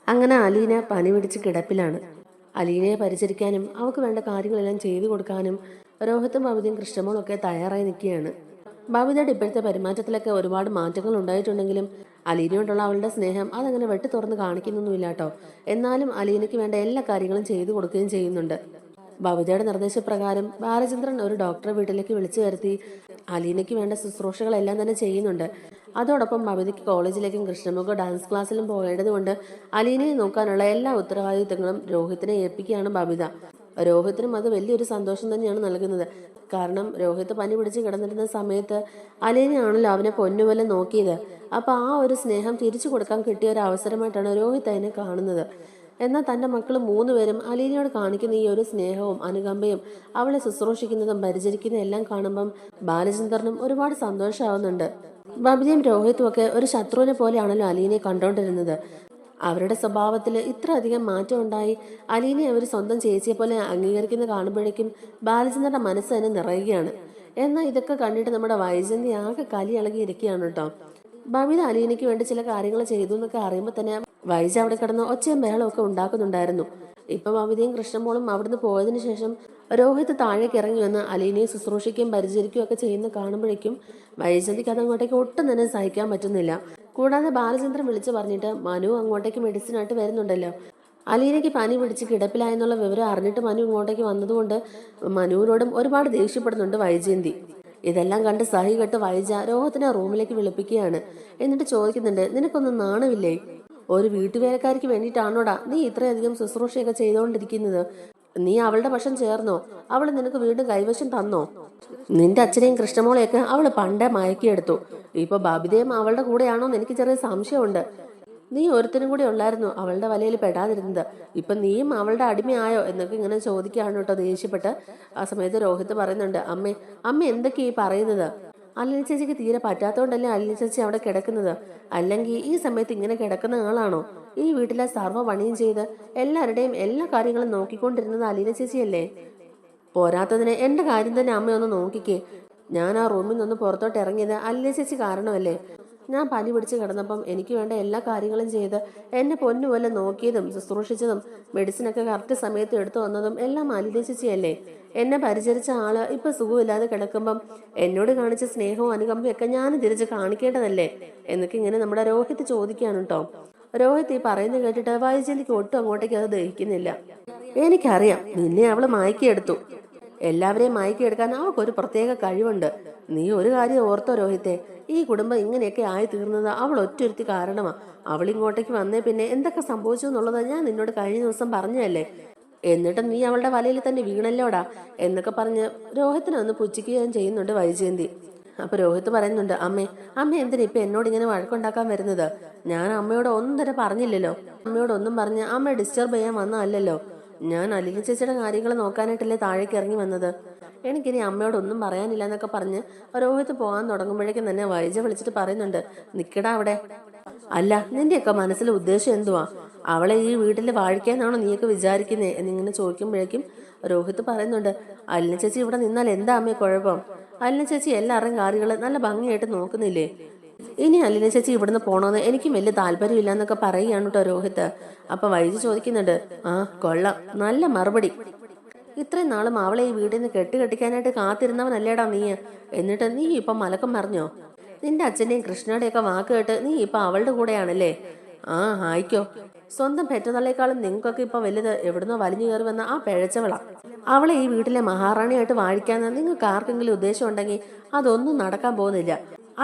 അങ്ങനെ അലീന പനി പിടിച്ച് കിടപ്പിലാണ്. അലീനയെ പരിചരിക്കാനും അവൾക്ക് വേണ്ട കാര്യങ്ങളെല്ലാം ചെയ്തു കൊടുക്കാനും രോഹിത്തും ബബിതയും കൃഷ്ണമോളും ഒക്കെ തയ്യാറായി നിൽക്കുകയാണ്. ബബിതയുടെ ഇപ്പോഴത്തെ പെരുമാറ്റത്തിലൊക്കെ ഒരുപാട് മാറ്റങ്ങൾ ഉണ്ടായിട്ടുണ്ടെങ്കിലും അലീനയോടുള്ള അവളുടെ സ്നേഹം അതങ്ങനെ വെട്ടി തുറന്ന് കാണിക്കുന്നൊന്നുമില്ല കേട്ടോ. എന്നാലും അലീനയ്ക്ക് വേണ്ട എല്ലാ കാര്യങ്ങളും ചെയ്തു കൊടുക്കുകയും ചെയ്യുന്നുണ്ട്. ബബിതയുടെ നിർദ്ദേശപ്രകാരം ബാലചന്ദ്രൻ ഒരു ഡോക്ടറെ വീട്ടിലേക്ക് വിളിച്ചു വരുത്തി അലീനയ്ക്ക് വേണ്ട ശുശ്രൂഷകളെല്ലാം തന്നെ ചെയ്യുന്നുണ്ട്. അതോടൊപ്പം ബബിതയ്ക്ക് കോളേജിലേക്കും കൃഷ്ണമുഖ ഡാൻസ് ക്ലാസ്സിലും പോകേണ്ടതുകൊണ്ട് അലീനയെ നോക്കാനുള്ള എല്ലാ ഉത്തരവാദിത്തങ്ങളും രോഹിത്തിനെ ഏൽപ്പിക്കുകയാണ് ബബിത. രോഹിത്തിനും അത് വലിയൊരു സന്തോഷം തന്നെയാണ് നൽകുന്നത്. കാരണം രോഹിത്ത് പനി പിടിച്ച് കിടന്നിരുന്ന സമയത്ത് അലീനയാണല്ലോ അവനെ പൊന്നുപോലെ നോക്കിയത്. അപ്പൊ ആ ഒരു സ്നേഹം തിരിച്ചു കൊടുക്കാൻ കിട്ടിയ ഒരു അവസരമായിട്ടാണ് രോഹിത്ത് അതിനെ കാണുന്നത്. എന്നാൽ തൻ്റെ മക്കൾ 3 പേരും അലീനയോട് കാണിക്കുന്ന ഈ ഒരു സ്നേഹവും അനുകമ്പയും അവളെ ശുശ്രൂഷിക്കുന്നതും പരിചരിക്കുന്നതും എല്ലാം കാണുമ്പം ബാലചന്ദ്രനും ഒരുപാട് സന്തോഷമാവുന്നുണ്ട്. ബബിതയും രോഹിത്തും ഒക്കെ ഒരു ശത്രുവിനെ പോലെയാണല്ലോ അലീനയെ കണ്ടോണ്ടിരുന്നത്. അവരുടെ സ്വഭാവത്തിൽ ഇത്ര അധികം മാറ്റം ഉണ്ടായി അലീനയെ അവർ സ്വന്തം ചേച്ചിയെ പോലെ അംഗീകരിക്കുന്ന കാണുമ്പോഴേക്കും ബാലചന്ദ്രന്റെ മനസ്സ് തന്നെ നിറയുകയാണ്. എന്നാൽ ഇതൊക്കെ കണ്ടിട്ട് നമ്മുടെ വൈജന്തി ആകെ കലി ഇളകിയിരിക്കുകയാണ് കേട്ടോ. ബബിത അലീനയ്ക്ക് വേണ്ടി ചില കാര്യങ്ങൾ ചെയ്തു എന്നൊക്കെ അറിയുമ്പോൾ തന്നെ വൈജ അവിടെ കിടന്ന് ഒച്ചയും ബഹളവും ഒക്കെ ഉണ്ടാക്കുന്നുണ്ടായിരുന്നു. ഇപ്പൊ ബബിതയും കൃഷ്ണമോളും അവിടുന്ന് പോയതിനു ശേഷം രോഹിത്ത് താഴേക്ക് ഇറങ്ങി വന്ന് അലീനയെ ശുശ്രൂഷിക്കുകയും പരിചരിക്കുകയും ഒക്കെ ചെയ്യുന്ന കാണുമ്പോഴേക്കും വൈജന്തിക്ക് അത് അങ്ങോട്ടേക്ക് ഒട്ടും തന്നെ സഹിക്കാൻ പറ്റുന്നില്ല. കൂടാതെ ബാലചന്ദ്രൻ വിളിച്ചു പറഞ്ഞിട്ട് മനു അങ്ങോട്ടേക്ക് മെഡിസിനായിട്ട് വരുന്നുണ്ടല്ലോ. അലീനയ്ക്ക് പനി പിടിച്ച് കിടപ്പിലായെന്നുള്ള വിവരം അറിഞ്ഞിട്ട് മനു ഇങ്ങോട്ടേക്ക് വന്നതുകൊണ്ട് മനുവിനോടും ഒരുപാട് ദേഷ്യപ്പെടുന്നുണ്ട് വൈജയന്തി. ഇതെല്ലാം കണ്ട് സഹി കെട്ട് വൈജ രോഹത്തിനെ റൂമിലേക്ക് വിളിപ്പിക്കുകയാണ്. എന്നിട്ട് ചോദിക്കുന്നുണ്ട്, നിനക്കൊന്നും നാണമില്ലേ? ഒരു വീട്ടുവേലക്കാരിക്ക് വേണ്ടിയിട്ടാണോടാ നീ ഇത്രയധികം ശുശ്രൂഷയൊക്കെ ചെയ്തുകൊണ്ടിരിക്കുന്നത്? നീ അവളുടെ പക്ഷം ചേർന്നോ? അവൾ നിനക്ക് വീണ്ടും കൈവശം തന്നോ? നിന്റെ അച്ഛനെയും കൃഷ്ണമോളെയൊക്കെ അവള് പണ്ടേ മയക്കിയെടുത്തു. ഇപ്പൊ ബബിതയും അവളുടെ കൂടെയാണോന്ന് എനിക്ക് ചെറിയ സംശയമുണ്ട്. നീ ഒരുത്തനും കൂടി ഉള്ളായിരുന്നു അവളുടെ വലയിൽ പെടാതിരുന്നത്. ഇപ്പൊ നീയും അവളുടെ അടിമയായോ എന്നൊക്കെ ഇങ്ങനെ ചോദിക്കുകയാണ് കേട്ടോ ദേഷ്യപ്പെട്ട്. ആ സമയത്ത് രോഹിത്ത് പറയുന്നുണ്ട്, അമ്മ എന്തൊക്കെയാ ഈ പറയുന്നത്? അല്ലിന ചേച്ചിക്ക് തീരെ പറ്റാത്തോണ്ടല്ലേ അല്ലിന ചേച്ചി അവിടെ കിടക്കുന്നത്. അല്ലെങ്കിൽ ഈ സമയത്ത് ഇങ്ങനെ കിടക്കുന്ന ആളാണോ? ഈ വീട്ടിലെ സർവ്വ പണിയും ചെയ്ത് എല്ലാവരുടെയും എല്ലാ കാര്യങ്ങളും നോക്കിക്കൊണ്ടിരുന്നത് അലീന ചേച്ചിയല്ലേ? പോരാത്തതിന് എന്റെ കാര്യം തന്നെ അമ്മയൊന്ന് നോക്കിക്കേ. ഞാൻ ആ റൂമിൽ നിന്ന് പുറത്തോട്ട് ഇറങ്ങിയത് അലീന ചേച്ചി കാരണമല്ലേ? ഞാൻ പനി പിടിച്ച് കിടന്നപ്പം എനിക്ക് വേണ്ട എല്ലാ കാര്യങ്ങളും ചെയ്ത് എന്നെ പൊന്നുപോലെ നോക്കിയതും ശുശ്രൂഷിച്ചതും മെഡിസിനൊക്കെ കറക്റ്റ് സമയത്ത് എടുത്തു വന്നതും എല്ലാം അലീന ചേച്ചിയല്ലേ? എന്നെ പരിചരിച്ച ആള് ഇപ്പൊ സുഖമില്ലാതെ കിടക്കുമ്പം എന്നോട് കാണിച്ച സ്നേഹവും അനുകമ്പയൊക്കെ ഞാൻ തിരിച്ച് കാണിക്കേണ്ടതല്ലേ എന്നൊക്കെ ഇങ്ങനെ നമ്മുടെ രോഹിത്ത് ചോദിക്കുകയാണ് കേട്ടോ. രോഹിത്ത് ഈ പറയുന്നത് കേട്ടിട്ട് വൈജയന്തിക്ക് ഒട്ടും അങ്ങോട്ടേക്ക് അത് ദഹിക്കുന്നില്ല. എനിക്കറിയാം നിന്നെ അവള് മയക്കിയെടുത്തു. എല്ലാവരെയും മയക്കിയെടുക്കാൻ അവൾക്കൊരു പ്രത്യേക കഴിവുണ്ട്. നീ ഒരു കാര്യം ഓർത്തോ രോഹിത്തെ, ഈ കുടുംബം ഇങ്ങനെയൊക്കെ ആയി തീർന്നത് അവൾ ഒറ്റൊരുത്തി കാരണമാ. അവൾ ഇങ്ങോട്ടേക്ക് വന്നേ പിന്നെ എന്തൊക്കെ സംഭവിച്ചു എന്നുള്ളത് ഞാൻ നിന്നോട് കഴിഞ്ഞ ദിവസം പറഞ്ഞതല്ലേ. എന്നിട്ട് നീ അവളുടെ വലയിൽ തന്നെ വീണല്ലോടാ എന്നൊക്കെ പറഞ്ഞ് രോഹിത്തിനെ ഒന്ന് പുച്ഛിക്കുകയും ചെയ്യുന്നുണ്ട് വൈജയന്തി. അപ്പൊ രോഹിത്ത് പറയുന്നുണ്ട്, അമ്മ എന്തിനാ ഇപ്പൊ എന്നോട് ഇങ്ങനെ വഴക്കുണ്ടാക്കാൻ വരുന്നത്? ഞാൻ അമ്മയോട് ഒന്നും തന്നെ പറഞ്ഞില്ലല്ലോ. അമ്മയോടൊന്നും പറഞ്ഞ് അമ്മയെ ഡിസ്റ്റർബ് ചെയ്യാൻ വന്നതല്ലല്ലോ. ഞാൻ അലീന ചേച്ചിയുടെ കാര്യങ്ങൾ നോക്കാനായിട്ടല്ലേ താഴേക്ക് ഇറങ്ങി വന്നത്. എനിക്കിനി അമ്മയോടൊന്നും പറയാനില്ല എന്നൊക്കെ പറഞ്ഞ് രോഹിത്ത് പോകാൻ തുടങ്ങുമ്പോഴേക്കും തന്നെ വൈജ വിളിച്ചിട്ട് പറയുന്നുണ്ട്, നിക്കടാ അവിടെ. അല്ല നിന്റെയൊക്കെ മനസ്സിലെ ഉദ്ദേശം എന്തുവാ? അവളെ ഈ വീട്ടിൽ വാഴിക്കാന്നാണോ നീയൊക്കെ വിചാരിക്കുന്നേ എന്നിങ്ങനെ ചോദിക്കുമ്പോഴേക്കും രോഹിത്ത് പറയുന്നുണ്ട്, അലീന ചേച്ചി ഇവിടെ നിന്നാൽ എന്താ അമ്മയെ കുഴപ്പം? അലീന ചേച്ചി എല്ലാവരുടെയും കാര്യങ്ങൾ നല്ല ഭംഗിയായിട്ട് നോക്കുന്നില്ലേ? ഇനി അലീന ചേച്ചി ഇവിടുന്ന് പോണോന്ന് എനിക്കും വലിയ താല്പര്യമില്ല എന്നൊക്കെ പറയുകയാണ് കേട്ടോ രോഹിത്ത്. അപ്പൊ വൈജി ചോദിക്കുന്നുണ്ട്, ആ കൊള്ളാം, നല്ല മറുപടി. ഇത്രയും നാളും അവളെ ഈ വീട്ടിൽ നിന്ന് കെട്ടിക്കാനായിട്ട് കാത്തിരുന്നവനല്ലേടാ നീ. എന്നിട്ട് നീ ഇപ്പൊ മലക്കം മറിഞ്ഞോ? നിന്റെ അച്ഛന്റെയും കൃഷ്ണയുടെയൊക്കെ വാക്ക് കേട്ട് നീ ഇപ്പൊ അവളുടെ കൂടെയാണല്ലേ? ആ ആയിക്കോ. സ്വന്തം പെറ്റതള്ളേക്കാളും നിങ്ങൾക്കൊക്കെ ഇപ്പൊ വലുത് എവിടുന്നോ വലിഞ്ഞു കയറി വന്ന ആ പിഴച്ചവളാ. അവളെ ഈ വീട്ടിലെ മഹാറാണിയായിട്ട് വാഴിക്കാന്ന് നിങ്ങൾക്ക് ആർക്കെങ്കിലും ഉദ്ദേശം ഉണ്ടെങ്കിൽ അതൊന്നും നടക്കാൻ പോകുന്നില്ല.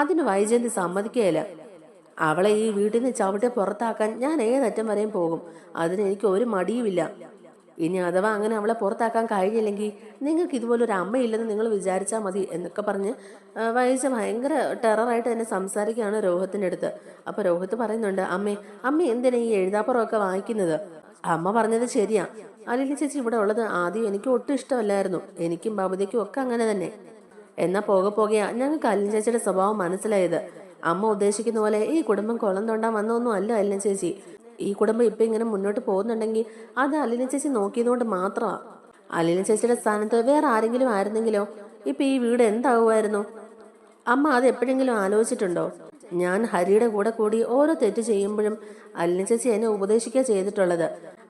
അതിന് വൈജയന്തി സമ്മതിക്കുകയില്ല. അവളെ ഈ വീട്ടിൽ നിന്ന് ചവിട്ടി പുറത്താക്കാൻ ഞാൻ ഏതറ്റം വരെയും പോകും. അതിന് എനിക്ക് ഒരു മടിയുമില്ല. ഇനി അഥവാ അങ്ങനെ അവളെ പുറത്താക്കാൻ കഴിഞ്ഞില്ലെങ്കിൽ നിങ്ങൾക്ക് ഇതുപോലൊരു അമ്മയില്ലെന്ന് നിങ്ങൾ വിചാരിച്ചാൽ മതി എന്നൊക്കെ പറഞ്ഞ് വൈജ ഭയങ്കര ടെററായിട്ട് തന്നെ സംസാരിക്കുകയാണ് രോഹിത്തിന്റെ അടുത്ത്. അപ്പൊ രോഹിത്ത് പറയുന്നുണ്ട്, അമ്മ എന്തിനാ ഈ എഴുതാപ്പുറമൊക്കെ വായിക്കുന്നത്? അമ്മ പറഞ്ഞത് ശരിയാ. അലീന ചേച്ചി ഇവിടെ ഉള്ളത് ആദ്യം എനിക്ക് ഒട്ടും ഇഷ്ടമല്ലായിരുന്നു. എനിക്കും ബബിതയ്ക്കും ഒക്കെ അങ്ങനെ തന്നെ. എന്നാ പോകെയാ ഞങ്ങൾക്ക് അലീന ചേച്ചിയുടെ സ്വഭാവം മനസ്സിലായത്. അമ്മ ഉദ്ദേശിക്കുന്ന പോലെ ഈ കുടുംബം കുളം തോണ്ടാൻ വന്നൊന്നും അല്ല അലീന ചേച്ചി. ഈ കുടുംബം ഇപ്പൊ ഇങ്ങനെ മുന്നോട്ട് പോകുന്നുണ്ടെങ്കിൽ അത് അലീന ചേച്ചി നോക്കിയതുകൊണ്ട് മാത്രമാ. അലീന ചേച്ചിയുടെ സ്ഥാനത്ത് വേറെ ആരെങ്കിലും ആയിരുന്നെങ്കിലോ ഇപ്പൊ ഈ വീട് എന്താകുമായിരുന്നു? അമ്മ അത് എപ്പോഴെങ്കിലും ആലോചിച്ചിട്ടുണ്ടോ? ഞാൻ ഹരിയുടെ കൂടെ കൂടി ഓരോ തെറ്റ് ചെയ്യുമ്പോഴും അലിന ചേച്ചി എന്നെ ഉപദേശിക്കുക ചെയ്തിട്ടുള്ളത്.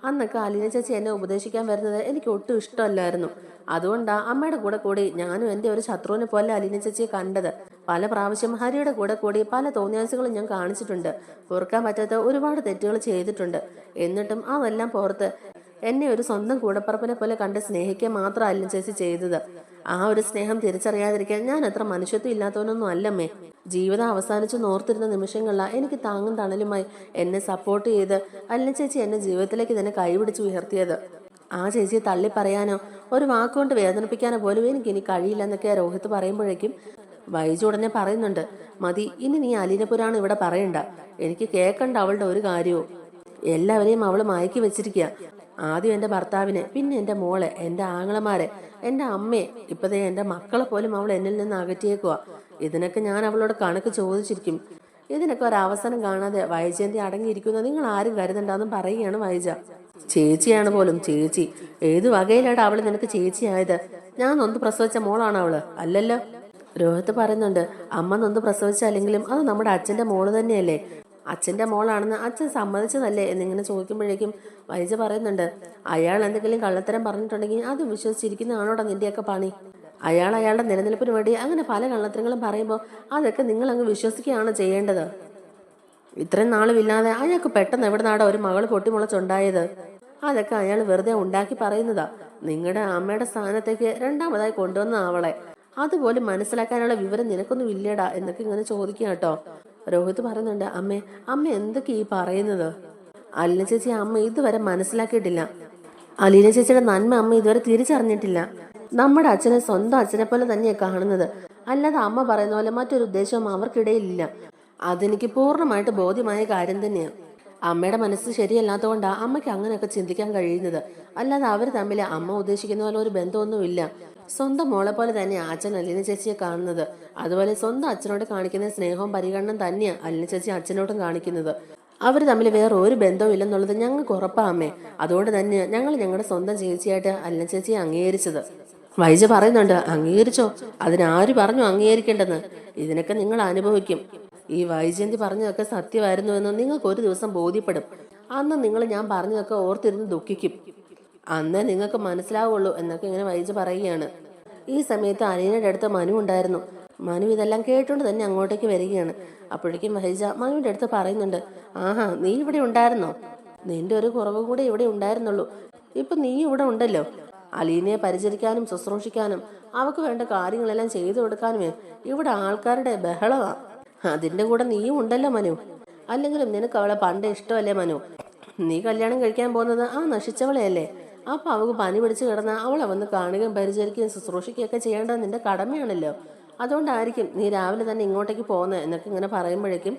അന്നൊക്കെ അലിന ചേച്ചി എന്നെ ഉപദേശിക്കാൻ വരുന്നത് എനിക്ക് ഒട്ടും ഇഷ്ടമല്ലായിരുന്നു. അതുകൊണ്ടാണ് അമ്മയുടെ കൂടെ കൂടി ഞാനും എൻ്റെ ഒരു ശത്രുവിനെ പോലെ അലിന ചേച്ചിയെ കണ്ടത്. പല പ്രാവശ്യം ഹരിയുടെ കൂടെ കൂടി പല തോന്നിയാസികളും ഞാൻ കാണിച്ചിട്ടുണ്ട്. ഓർക്കാൻ പറ്റാത്ത ഒരുപാട് തെറ്റുകൾ ചെയ്തിട്ടുണ്ട്. എന്നിട്ടും അതെല്ലാം പുറത്ത് എന്നെ ഒരു സ്വന്തം കൂടപ്പറപ്പിനെ പോലെ കണ്ട് സ്നേഹിക്കാൻ മാത്രം അലിന ചേച്ചി ചെയ്തത്. ആ ഒരു സ്നേഹം തിരിച്ചറിയാതിരിക്കാൻ ഞാൻ അത്ര മനുഷ്യത്വം ഇല്ലാത്തവനൊന്നും അല്ലമ്മേ. ജീവിതം അവസാനിച്ചു നോർത്തിരുന്ന നിമിഷങ്ങളിലാണ് എനിക്ക് താങ്ങും തണലുമായി എന്നെ സപ്പോർട്ട് ചെയ്ത് അലിന ചേച്ചി എന്നെ ജീവിതത്തിലേക്ക് തന്നെ കൈപിടിച്ച് ഉയർത്തിയത്. ആ ചേച്ചിയെ തള്ളി പറയാനോ ഒരു വാക്കുകൊണ്ട് വേദനിപ്പിക്കാനോ പോലും എനിക്കിനി കഴിയില്ല എന്നൊക്കെ രോഹിത് പറയുമ്പോഴേക്കും വൈജു ഉടനെ പറയുന്നുണ്ട്, മതി, ഇനി നീ അലിനപുരാണ് ഇവിടെ പറയണ്ട. എനിക്ക് കേൾക്കണ്ട അവളുടെ ഒരു കാര്യവും. എല്ലാവരെയും അവൾ മയക്കി വെച്ചിരിക്കുക. ആദ്യം എൻ്റെ ഭർത്താവിനെ, പിന്നെ എൻ്റെ മോളെ, എൻ്റെ ആങ്ങളമാരെ, എൻ്റെ അമ്മയെ, ഇപ്പതേ എൻ്റെ മക്കളെ പോലും അവൾ എന്നിൽ നിന്ന് അകറ്റിയേക്കുക. ഇതിനൊക്കെ ഞാൻ അവളോട് കണക്ക് ചോദിച്ചിരിക്കും. ഇതിനൊക്കെ ഒരവസരം കാണാതെ വൈജയന്തി അടങ്ങിയിരിക്കുന്ന നിങ്ങൾ ആരും കരുതണ്ടെന്നും പറയുകയാണ് വൈജ. ചേച്ചിയാണ് പോലും ചേച്ചി. ഏതു വകയിലാണ് അവള് നിനക്ക് ചേച്ചിയായത്? ഞാൻ നൊന്ത് പ്രസവിച്ച മോളാണ് അവള്, അല്ലല്ലോ? രോഹിത് പറയുന്നുണ്ട്, അമ്മ നൊന്ത് പ്രസവിച്ചല്ലെങ്കിലും അത് നമ്മുടെ അച്ഛൻ്റെ മോള് തന്നെയല്ലേ. അച്ഛൻ്റെ മോളാണെന്ന് അച്ഛൻ സമ്മതിച്ചതല്ലേ എന്നിങ്ങനെ ചോദിക്കുമ്പോഴേക്കും വൈജ പറയുന്നുണ്ട്, അയാൾ എന്തെങ്കിലും കള്ളത്തരം പറഞ്ഞിട്ടുണ്ടെങ്കിൽ അത് വിശ്വസിച്ചിരിക്കുന്നതാണോടാ നിന്റെയൊക്കെ പണി? അയാൾ അയാളുടെ നിലനിൽപ്പിന് വേണ്ടി അങ്ങനെ പല കള്ളത്തരങ്ങളും പറയുമ്പോൾ അതൊക്കെ നിങ്ങൾ അങ്ങ് വിശ്വസിക്കുകയാണ് ചെയ്യേണ്ടത്. ഇത്രയും നാളുമില്ലാതെ അയാൾക്ക് പെട്ടെന്ന് എവിടെ നാടാ ഒരു മകൾ പൊട്ടിമുളച്ചുണ്ടായത്? അതൊക്കെ അയാൾ വെറുതെ ഉണ്ടാക്കി പറയുന്നതാ. നിങ്ങളുടെ അമ്മയുടെ സ്ഥാനത്തേക്ക് രണ്ടാമതായി കൊണ്ടുവന്ന അവളെ അതുപോലും മനസ്സിലാക്കാനുള്ള വിവരം നിനക്കൊന്നും ഇല്ലടാ എന്നൊക്കെ ഇങ്ങനെ ചോദിക്കുക കേട്ടോ. രോഹിത് പറയുന്നുണ്ട്, അമ്മ എന്തൊക്കെ ഈ പറയുന്നത്? അലീന ചേച്ചി അമ്മ ഇതുവരെ മനസ്സിലാക്കിയിട്ടില്ല. അലീന ചേച്ചിയുടെ നന്മ അമ്മ ഇതുവരെ തിരിച്ചറിഞ്ഞിട്ടില്ല. നമ്മുടെ അച്ഛനെ സ്വന്തം അച്ഛനെ പോലെ തന്നെയാണ് കാണുന്നത്. അല്ലാതെ അമ്മ പറയുന്ന പോലെ മറ്റൊരു ഉദ്ദേശവും അവർക്കിടയിലില്ല. അതെനിക്ക് പൂർണ്ണമായിട്ട് ബോധ്യമായ കാര്യം തന്നെയാണ്. അമ്മയുടെ മനസ്സ് ശരിയല്ലാത്തതുകൊണ്ടാണ് അമ്മയ്ക്ക് അങ്ങനെയൊക്കെ ചിന്തിക്കാൻ കഴിയുന്നത്. അല്ലാതെ അവർ തമ്മിൽ അമ്മ ഉദ്ദേശിക്കുന്ന പോലെ ഒരു ബന്ധമൊന്നുമില്ല. സ്വന്തം മോളെ പോലെ തന്നെയാണ് അച്ഛൻ അലീന ചേച്ചിയെ കാണുന്നത്. അതുപോലെ സ്വന്തം അച്ഛനോട് കാണിക്കുന്ന സ്നേഹവും പരിഗണനയും തന്നെയാണ് അലീന ചേച്ചി അച്ഛനോടും കാണിക്കുന്നത്. അവർ തമ്മിൽ വേറെ ഒരു ബന്ധവും ഇല്ലെന്നുള്ളത് ഞങ്ങൾക്ക് ഉറപ്പാ അമ്മേ. അതുകൊണ്ട് തന്നെയാണ് ഞങ്ങൾ ഞങ്ങളുടെ സ്വന്തം ചേച്ചിയായിട്ട് അലീന ചേച്ചിയെ അംഗീകരിച്ചത്. വൈജ പറയുന്നുണ്ട്, അംഗീകരിച്ചോ? അതിനാര് പറഞ്ഞു അംഗീകരിക്കേണ്ടെന്ന്? ഇതിനൊക്കെ നിങ്ങൾ അനുഭവിക്കും. ഈ വൈജയന്തി പറഞ്ഞതൊക്കെ സത്യമായിരുന്നു എന്ന് നിങ്ങൾക്ക് ഒരു ദിവസം ബോധ്യപ്പെടും. അന്ന് നിങ്ങൾ ഞാൻ പറഞ്ഞതൊക്കെ ഓർത്തിരുന്ന് ദുഃഖിക്കും. അന്നേ നിങ്ങൾക്ക് മനസ്സിലാവുള്ളൂ എന്നൊക്കെ ഇങ്ങനെ വൈജ പറയുകയാണ്. ഈ സമയത്ത് അലീനയുടെ അടുത്ത് മനു ഉണ്ടായിരുന്നു. മനു ഇതെല്ലാം കേട്ടുകൊണ്ട് തന്നെ അങ്ങോട്ടേക്ക് വരികയാണ്. അപ്പോഴേക്കും വൈജ മനുവിന്റെ അടുത്ത് പറയുന്നുണ്ട്, ആഹാ, നീ ഇവിടെ ഉണ്ടായിരുന്നോ? നിന്റെ ഒരു കുറവ് കൂടെ ഇവിടെ ഉണ്ടായിരുന്നുള്ളൂ. ഇപ്പൊ നീ ഇവിടെ ഉണ്ടല്ലോ. അലീനയെ പരിചരിക്കാനും ശുശ്രൂഷിക്കാനും അവക്ക് വേണ്ട കാര്യങ്ങളെല്ലാം ചെയ്തു കൊടുക്കാനുമേ ഇവിടെ ആൾക്കാരുടെ ബഹളമാ. അതിന്റെ കൂടെ നീയും ഉണ്ടല്ലോ മനു. അല്ലെങ്കിലും നിനക്ക് അവളെ പണ്ട് ഇഷ്ടമല്ലേ മനു? നീ കല്യാണം കഴിക്കാൻ പോകുന്നത് ആ നശിച്ചവളെയല്ലേ? അപ്പൊ അവക്ക് പനി പിടിച്ച് കിടന്ന അവളെ വന്ന് കാണുകയും പരിചരിക്കുകയും ശുശ്രൂഷിക്കുകയൊക്കെ ചെയ്യേണ്ടത് നിന്റെ കടമയാണല്ലോ. അതുകൊണ്ടായിരിക്കും നീ രാവിലെ തന്നെ ഇങ്ങോട്ടേക്ക് പോകുന്നത് എന്നൊക്കെ ഇങ്ങനെ പറയുമ്പോഴേക്കും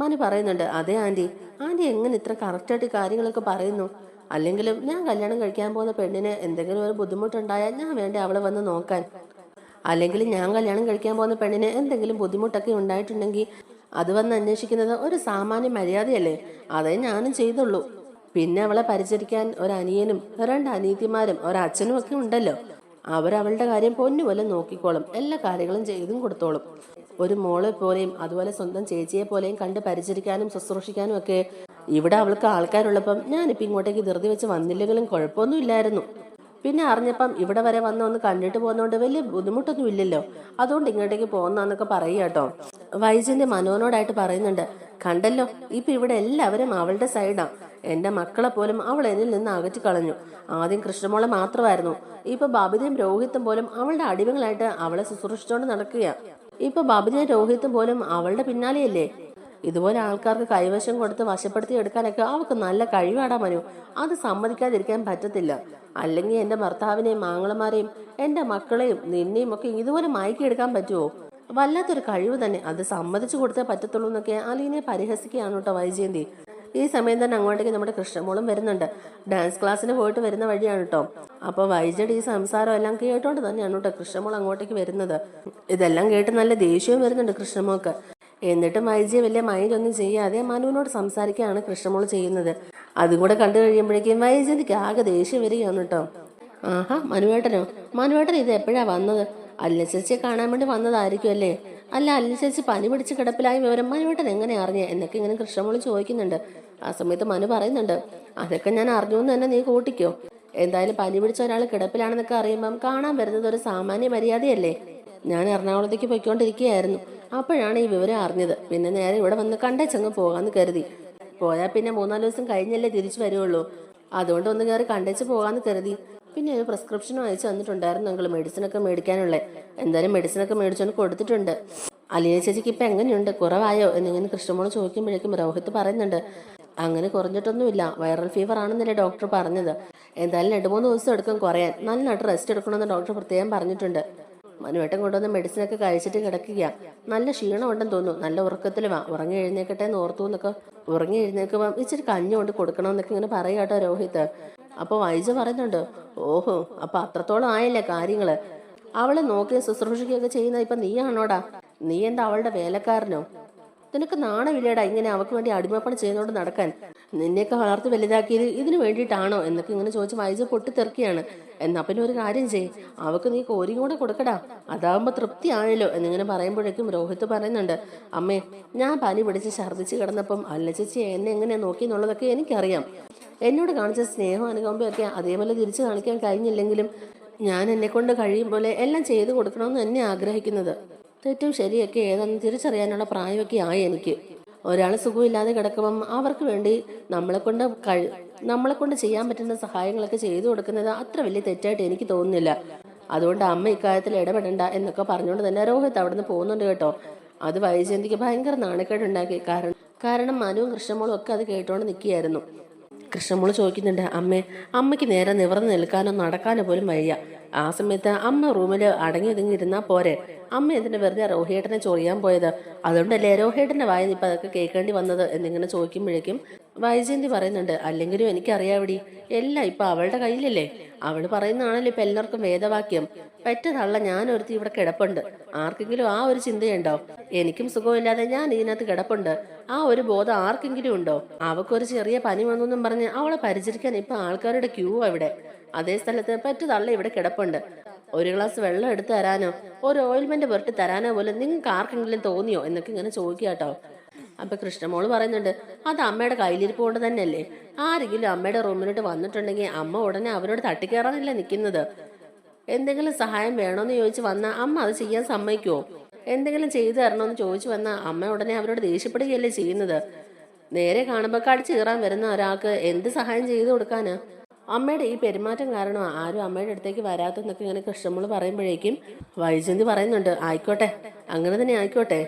മനു പറയുന്നുണ്ട്, അതെ ആന്റി എങ്ങനെ ഇത്ര കറക്റ്റായിട്ട് കാര്യങ്ങളൊക്കെ പറയുന്നു? അല്ലെങ്കിലും ഞാൻ കല്യാണം കഴിക്കാൻ പോകുന്ന പെണ്ണിന് എന്തെങ്കിലും ഒരു ബുദ്ധിമുട്ടുണ്ടായാൽ ഞാൻ വേണ്ടേ അവളെ വന്ന് നോക്കാൻ? അല്ലെങ്കിൽ ഞാൻ കല്യാണം കഴിക്കാൻ പോകുന്ന പെണ്ണിന് എന്തെങ്കിലും ബുദ്ധിമുട്ടൊക്കെ ഉണ്ടായിട്ടുണ്ടെങ്കിൽ അത് വന്ന് അന്വേഷിക്കുന്നത് ഒരു സാമാന്യ മര്യാദയല്ലേ? അതേ ഞാനും ചെയ്തുള്ളൂ. പിന്നെ അവളെ പരിചരിക്കാൻ ഒരനിയനും 2 അനീതിമാരും ഒരച്ഛനും ഒക്കെ ഉണ്ടല്ലോ. അവരവളുടെ കാര്യം പൊന്നുപോലെ നോക്കിക്കോളും. എല്ലാ കാര്യങ്ങളും ചെയ്തും കൊടുത്തോളും. ഒരു മോളെ പോലെയും അതുപോലെ സ്വന്തം ചേച്ചിയെ പോലെയും കണ്ട് പരിചരിക്കാനും ശുശ്രൂഷിക്കാനും ഒക്കെ ഇവിടെ അവൾക്ക് ആൾക്കാരുള്ളപ്പം ഞാനിപ്പോൾ ഇങ്ങോട്ടേക്ക് ധൃതി വെച്ച് വന്നില്ലെങ്കിലും കുഴപ്പമൊന്നും ഇല്ലായിരുന്നു. പിന്നെ അറിഞ്ഞപ്പം ഇവിടെ വരെ ഒന്ന് കണ്ടിട്ട് പോകുന്നതുകൊണ്ട് വലിയ ബുദ്ധിമുട്ടൊന്നും ഇല്ലല്ലോ. അതുകൊണ്ട് ഇങ്ങോട്ടേക്ക് പോകുന്നതെന്നൊക്കെ പറയുക കേട്ടോ. വൈജന്റെ മനോനോടായിട്ട് പറയുന്നുണ്ട്, കണ്ടല്ലോ ഇപ്പൊ ഇവിടെ എല്ലാവരും അവളുടെ സൈഡാണ്. എന്റെ മക്കളെ പോലും അവൾ എന്നിൽ നിന്ന് അകറ്റി കളഞ്ഞു. ആദ്യം കൃഷ്ണമോളെ മാത്രമായിരുന്നു. ഇപ്പൊ ബബിതയും രോഹിത്തും പോലും അവളുടെ അടിമകളായിട്ട് അവളെ ശുശ്രൂഷിച്ചുകൊണ്ട് നടക്കുക. ഇപ്പൊ ബബിതയും രോഹിത്തും പോലും അവളുടെ പിന്നാലെയല്ലേ? ഇതുപോലെ ആൾക്കാർക്ക് കൈവശം കൊടുത്ത് വശപ്പെടുത്തി എടുക്കാനൊക്കെ അവൾക്ക് നല്ല കഴിവാടാ മനു. അത് സമ്മതിക്കാതിരിക്കാൻ പറ്റത്തില്ല. അല്ലെങ്കിൽ എന്റെ ഭർത്താവിനെയും ആങ്ങളമാരെയും എന്റെ മക്കളെയും നിന്നെയും ഒക്കെ ഇതുപോലെ മയക്കിയെടുക്കാൻ പറ്റുമോ? വല്ലാത്തൊരു കഴിവ് തന്നെ. അത് സമ്മതിച്ചു കൊടുത്തേ പറ്റത്തുള്ളൂ എന്നൊക്കെ അലീനെ പരിഹസിക്കുകയാണ് കേട്ടോ വൈജയന്തി. ഈ സമയം തന്നെ അങ്ങോട്ടേക്ക് നമ്മുടെ കൃഷ്ണമോളും വരുന്നുണ്ട്. ഡാൻസ് ക്ലാസ്സിന് പോയിട്ട് വരുന്ന വഴിയാണ് കേട്ടോ. അപ്പോൾ വൈജയുടെ ഈ സംസാരം എല്ലാം കേട്ടോണ്ട് തന്നെയാണ് കേട്ടോ കൃഷ്ണമോൾ അങ്ങോട്ടേക്ക് വരുന്നത്. ഇതെല്ലാം കേട്ട് നല്ല ദേഷ്യവും വരുന്നുണ്ട് കൃഷ്ണമോൾക്ക്. എന്നിട്ടും വൈജയെ വലിയ മൈൻഡൊന്നും ചെയ്യാതെ മനുവിനോട് സംസാരിക്കുകയാണ് കൃഷ്ണമോൾ ചെയ്യുന്നത്. അതും കൂടെ കണ്ടു കഴിയുമ്പോഴേക്കും വൈജയന്തിക്ക് ആകെ ദേഷ്യം വരികയാണ് കേട്ടോ. ആഹാ, മനുവേട്ടൻ ഇത് എപ്പോഴാ വന്നത്? അല്ല ചേച്ചിയെ കാണാൻ വേണ്ടി വന്നതായിരിക്കും അല്ലേ? അല്ല അല്ല ചേച്ചി പനി പിടിച്ച് കിടപ്പിലായ വിവരം മനുവേട്ടൻ എങ്ങനെ അറിഞ്ഞേ എന്നൊക്കെ ഇങ്ങനെ കൃഷ്ണമോള് ചോദിക്കുന്നുണ്ട്. ആ സമയത്ത് മനു പറയുന്നുണ്ട്, അതൊക്കെ ഞാൻ അറിഞ്ഞു എന്ന് തന്നെ നീ കൂട്ടിക്കോ. എന്തായാലും പനി പിടിച്ച ഒരാൾ കിടപ്പിലാണെന്നൊക്കെ അറിയുമ്പം കാണാൻ വരുന്നത് ഒരു സാമാന്യ മര്യാദയല്ലേ. ഞാൻ എറണാകുളത്തേക്ക് പോയിക്കൊണ്ടിരിക്കുകയായിരുന്നു, അപ്പോഴാണ് ഈ വിവരം അറിഞ്ഞത്. പിന്നെ നേരെ ഇവിടെ വന്ന് കണ്ടേച്ചങ്ങ് പോകാന്ന് കരുതി. പോയാൽ പിന്നെ 3-4 ദിവസം കഴിഞ്ഞല്ലേ തിരിച്ചു വരുവുള്ളൂ. അതുകൊണ്ട് ഒന്ന് കയറി കണ്ടേച്ച് പോകാന്ന് കരുതി. പിന്നെ ഒരു പ്രിസ്ക്രിപ്ഷനും അയച്ചു തന്നിട്ടുണ്ടായിരുന്നു ഞങ്ങൾ മെഡിസിനൊക്കെ മേടിക്കാനുള്ളത്. എന്തായാലും മെഡിസിനൊക്കെ മേടിച്ചോണ്ട് കൊടുത്തിട്ടുണ്ട്. അലീന ചേച്ചിക്ക് ഇപ്പം എങ്ങനെയുണ്ട്, കുറവായോ എന്നിങ്ങനെ കൃഷ്ണമോള് ചോദിക്കുമ്പോഴേക്കും രോഹിത് പറയുന്നുണ്ട്, അങ്ങനെ കുറഞ്ഞിട്ടൊന്നുമില്ല, വൈറൽ ഫീവർ ആണെന്നല്ലേ ഡോക്ടർ പറഞ്ഞത്. എന്തായാലും 2-3 ദിവസം എടുക്കും കുറയാൻ. നന്നായിട്ട് റെസ്റ്റ് എടുക്കണമെന്ന് ഡോക്ടർ പ്രത്യേകം പറഞ്ഞിട്ടുണ്ട്. മനുവേട്ടൻ കൊണ്ടുവന്ന മെഡിസിനൊക്കെ കഴിച്ചിട്ട് കിടക്കുക. നല്ല ക്ഷീണം ഉണ്ടെന്ന് തോന്നുന്നു, നല്ല ഉറക്കത്തിലുമാ. ഉറങ്ങി എഴുന്നേക്കട്ടെ എന്ന് ഓർത്തു എന്നൊക്കെ. ഉറങ്ങി എഴുന്നേക്കുമ്പോൾ ഇച്ചിരി കഞ്ഞി കൊണ്ട് കൊടുക്കണമെന്നൊക്കെ ഇങ്ങനെ പറയാട്ടോ രോഹിത്. അപ്പോൾ വൈജ പറയുന്നുണ്ട്, ഓഹോ അപ്പൊ അത്രത്തോളം ആയല്ലേ കാര്യങ്ങള്. അവളെ നോക്കി ശുശ്രൂഷിക്കുകയൊക്കെ ചെയ്യുന്ന ഇപ്പൊ നീയാണോടാ? നീ എന്താ അവളുടെ വേലക്കാരനോ? നിനക്ക് നാണമില്ലേടാ ഇങ്ങനെ അവൾക്ക് വേണ്ടി അടിമപ്പണി ചെയ്യുന്നോണ്ട് നടക്കാൻ? നിന്നെയൊക്കെ വളർത്തി വലുതാക്കിയത് ഇതിനു വേണ്ടിയിട്ടാണോ എന്നൊക്കെ ഇങ്ങനെ ചോദിച്ച് വൈജ പൊട്ടിത്തെറിക്കുകയാണ്. എന്നാ പിന്നെ ഒരു കാര്യം ചെയ്യ്, അവക്ക് നീ കോരിയും കൂടെ കൊടുക്കടാ, അതാവുമ്പോ തൃപ്തി ആയല്ലോ എന്നിങ്ങനെ പറയുമ്പോഴേക്കും രോഹിത് പറയുന്നുണ്ട്, അമ്മേ ഞാൻ പനി പിടിച്ച് ഛർദ്ദിച്ച് കിടന്നപ്പം അല്ല ചേച്ചി എന്നെ എങ്ങനെയാ നോക്കി എന്നുള്ളതൊക്കെ എനിക്കറിയാം. എന്നോട് കാണിച്ച സ്നേഹം അനുകമ്പയൊക്കെ അതേപോലെ തിരിച്ചു കാണിക്കാൻ കഴിഞ്ഞില്ലെങ്കിലും ഞാൻ എന്നെ കൊണ്ട് കഴിയും പോലെ എല്ലാം ചെയ്തു കൊടുക്കണമെന്ന് തന്നെ ആഗ്രഹിക്കുന്നത്. തെറ്റും ശരിയൊക്കെ ഏതെന്ന് തിരിച്ചറിയാനുള്ള പ്രായമൊക്കെ ആയി എനിക്ക്. ഒരാൾ സുഖമില്ലാതെ കിടക്കുമ്പം അവർക്ക് വേണ്ടി നമ്മളെ കൊണ്ട് ചെയ്യാൻ പറ്റുന്ന സഹായങ്ങളൊക്കെ ചെയ്തു കൊടുക്കുന്നത് അത്ര വലിയ തെറ്റായിട്ട് എനിക്ക് തോന്നുന്നില്ല. അതുകൊണ്ട് അമ്മ ഇക്കാര്യത്തിൽ ഇടപെടണ്ട എന്നൊക്കെ പറഞ്ഞുകൊണ്ട് തന്നെ രോഹിത് അവിടെ നിന്ന് പോകുന്നുണ്ട് കേട്ടോ. അത് വൈജയന്തിക്ക് ഭയങ്കര നാണക്കേടുണ്ടാക്കി. കാരണം മനുവും കൃഷ്ണമോളും ഒക്കെ അത് കേട്ടോണ്ട് നിൽക്കുകയായിരുന്നു. കൃഷ്ണമോള് ചോദിക്കുന്നുണ്ട്, അമ്മയ്ക്ക് നേരെ നിവർന്ന് നിൽക്കാനോ നടക്കാനോ പോലും വയ്യ. ആ സമയത്ത് അമ്മ റൂമിൽ അടങ്ങി ഒതുങ്ങി ഇരുന്നാൽ പോരെ? അമ്മ എന്തിനു വെറുതെ രോഹിയേട്ടനെ ചൊറിയാൻ പോയത്? അതുകൊണ്ടല്ലേ രോഹിയേട്ടന്റെ വായന ഇപ്പൊ അതൊക്കെ കേൾക്കേണ്ടി വന്നത് എന്നിങ്ങനെ ചോദിക്കുമ്പോഴേക്കും വൈജയന്തി പറയുന്നുണ്ട്, അല്ലെങ്കിലും എനിക്കറിയാവിടി, എല്ലാം ഇപ്പൊ അവളുടെ കയ്യിലല്ലേ. അവള് പറയുന്നതാണല്ലോ ഇപ്പൊ എല്ലാവർക്കും വേദവാക്യം. പെറ്റതള്ള ഞാൻ ഒരുത്തി ഇവിടെ കിടപ്പുണ്ട്. ആർക്കെങ്കിലും ആ ഒരു ചിന്തയുണ്ടോ? എനിക്കും സുഖമില്ലാതെ ഞാൻ ഇതിനകത്ത് കിടപ്പുണ്ട്, ആ ഒരു ബോധം ആർക്കെങ്കിലും ഉണ്ടോ? അവക്കൊരു ചെറിയ പനി വന്നെന്നും പറഞ്ഞ് അവളെ പരിചരിക്കാൻ ഇപ്പൊ ആൾക്കാരുടെ ക്യൂ അവിടെ. അതേ സ്ഥലത്ത് പെറ്റതള്ള ഇവിടെ കിടപ്പുണ്ട്. ഒരു ഗ്ലാസ് വെള്ളം എടുത്തു തരാനോ ഒരു ഓയിൽമെന്റ് പുരട്ടി തരാനോ പോലും നിങ്ങൾക്ക് ആർക്കെങ്കിലും തോന്നിയോ എന്നൊക്കെ ഇങ്ങനെ ചോദിക്കുക കേട്ടോ. അപ്പൊ കൃഷ്ണമോള് പറയുന്നുണ്ട്, അത് അമ്മയുടെ കയ്യിലിരിപ്പ് കൊണ്ട് തന്നെയല്ലേ. ആരെങ്കിലും അമ്മയുടെ റൂമിലോട്ട് വന്നിട്ടുണ്ടെങ്കിൽ അമ്മ ഉടനെ അവരോട് തട്ടിക്കയറാനല്ല നിൽക്കുന്നത്. എന്തെങ്കിലും സഹായം വേണോന്ന് ചോദിച്ചു വന്നാൽ അമ്മ അത് ചെയ്യാൻ സമ്മതിക്കുവോ? എന്തെങ്കിലും ചെയ്തു തരണമെന്ന് ചോദിച്ചു വന്നാൽ അമ്മ ഉടനെ അവരോട് ദേഷ്യപ്പെടുകയല്ലേ ചെയ്യുന്നത്. നേരെ കാണുമ്പോൾ കടിച്ചു കീറാൻ വരുന്ന ഒരാൾക്ക് എന്ത് സഹായം ചെയ്തു കൊടുക്കാനാ? അമ്മയുടെ ഈ പെരുമാറ്റം കാരണം ആരും അമ്മയുടെ അടുത്തേക്ക് വരാത്തെന്നൊക്കെ ഇങ്ങനെ കൃഷ്ണമോള് പറയുമ്പോഴേക്കും വൈജയന്തി പറയുന്നുണ്ട്, ആയിക്കോട്ടെ, അങ്ങനെ തന്നെ ആയിക്കോട്ടെ.